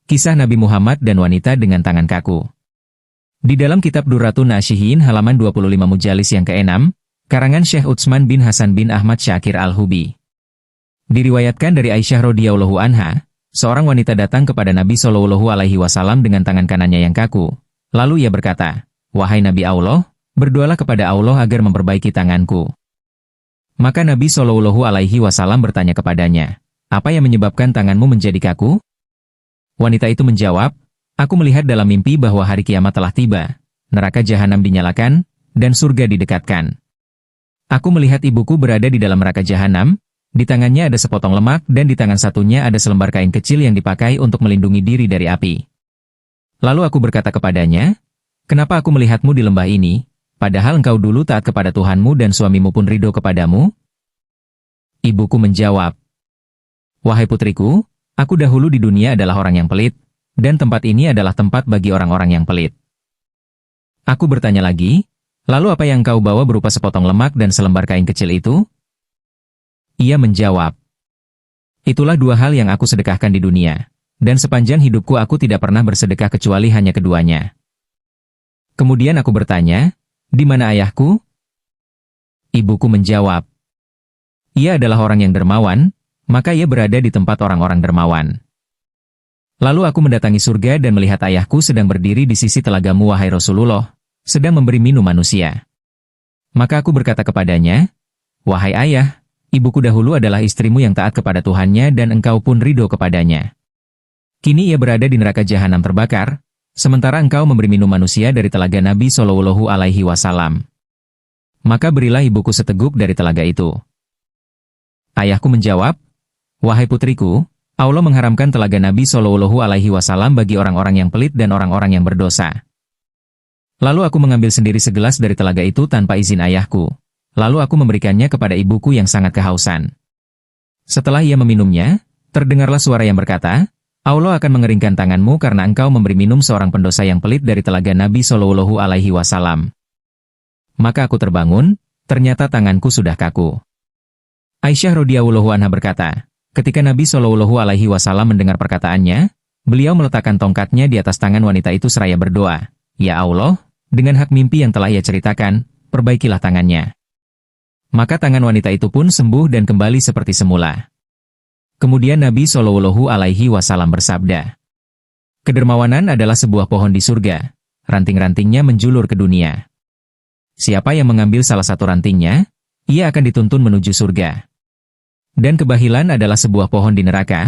Kisah Nabi Muhammad dan wanita dengan tangan kaku. Di dalam kitab Durratun Nasyihin halaman 25 Mujalis yang ke-6, karangan Syekh Utsman bin Hasan bin Ahmad Syakir Al-Hubi. Diriwayatkan dari Aisyah radhiyallahu anha, seorang wanita datang kepada Nabi Shallallahu alaihi wasallam dengan tangan kanannya yang kaku. Lalu ia berkata, "Wahai Nabi Allah, berdoalah kepada Allah agar memperbaiki tanganku." Maka Nabi Shallallahu alaihi wasallam bertanya kepadanya, "Apa yang menyebabkan tanganmu menjadi kaku?" Wanita itu menjawab, "Aku melihat dalam mimpi bahwa hari kiamat telah tiba, neraka jahanam dinyalakan, dan surga didekatkan. Aku melihat ibuku berada di dalam neraka jahanam, di tangannya ada sepotong lemak dan di tangan satunya ada selembar kain kecil yang dipakai untuk melindungi diri dari api. Lalu aku berkata kepadanya, 'Kenapa aku melihatmu di lembah ini, padahal engkau dulu taat kepada Tuhanmu dan suamimu pun ridho kepadamu?' Ibuku menjawab, 'Wahai putriku, aku dahulu di dunia adalah orang yang pelit, dan tempat ini adalah tempat bagi orang-orang yang pelit.' Aku bertanya lagi, 'Lalu apa yang kau bawa berupa sepotong lemak dan selembar kain kecil itu?' Ia menjawab, 'Itulah dua hal yang aku sedekahkan di dunia, dan sepanjang hidupku aku tidak pernah bersedekah kecuali hanya keduanya.' Kemudian aku bertanya, 'Di mana ayahku?' Ibuku menjawab, 'Ia adalah orang yang dermawan, maka ia berada di tempat orang-orang dermawan.' Lalu aku mendatangi surga dan melihat ayahku sedang berdiri di sisi telagamu wahai Rasulullah, sedang memberi minum manusia. Maka aku berkata kepadanya, 'Wahai ayah, ibuku dahulu adalah istrimu yang taat kepada Tuhannya dan engkau pun ridho kepadanya. Kini ia berada di neraka jahanam terbakar, sementara engkau memberi minum manusia dari telaga Nabi Shallallahu alaihi wasallam. Maka berilah ibuku seteguk dari telaga itu.' Ayahku menjawab, 'Wahai putriku, Allah mengharamkan telaga Nabi Shallallahu alaihi wasallam bagi orang-orang yang pelit dan orang-orang yang berdosa.' Lalu aku mengambil sendiri segelas dari telaga itu tanpa izin ayahku. Lalu aku memberikannya kepada ibuku yang sangat kehausan. Setelah ia meminumnya, terdengarlah suara yang berkata, 'Allah akan mengeringkan tanganmu karena engkau memberi minum seorang pendosa yang pelit dari telaga Nabi Shallallahu alaihi wasallam.' Maka aku terbangun, ternyata tanganku sudah kaku." Aisyah radhiyallahu anha berkata, ketika Nabi Shallallahu alaihi wasallam mendengar perkataannya, beliau meletakkan tongkatnya di atas tangan wanita itu seraya berdoa, "Ya Allah, dengan hak mimpi yang telah ia ceritakan, perbaikilah tangannya." Maka tangan wanita itu pun sembuh dan kembali seperti semula. Kemudian Nabi Shallallahu alaihi wasallam bersabda, "Kedermawanan adalah sebuah pohon di surga, ranting-rantingnya menjulur ke dunia. Siapa yang mengambil salah satu rantingnya, ia akan dituntun menuju surga. Dan kebahilan adalah sebuah pohon di neraka,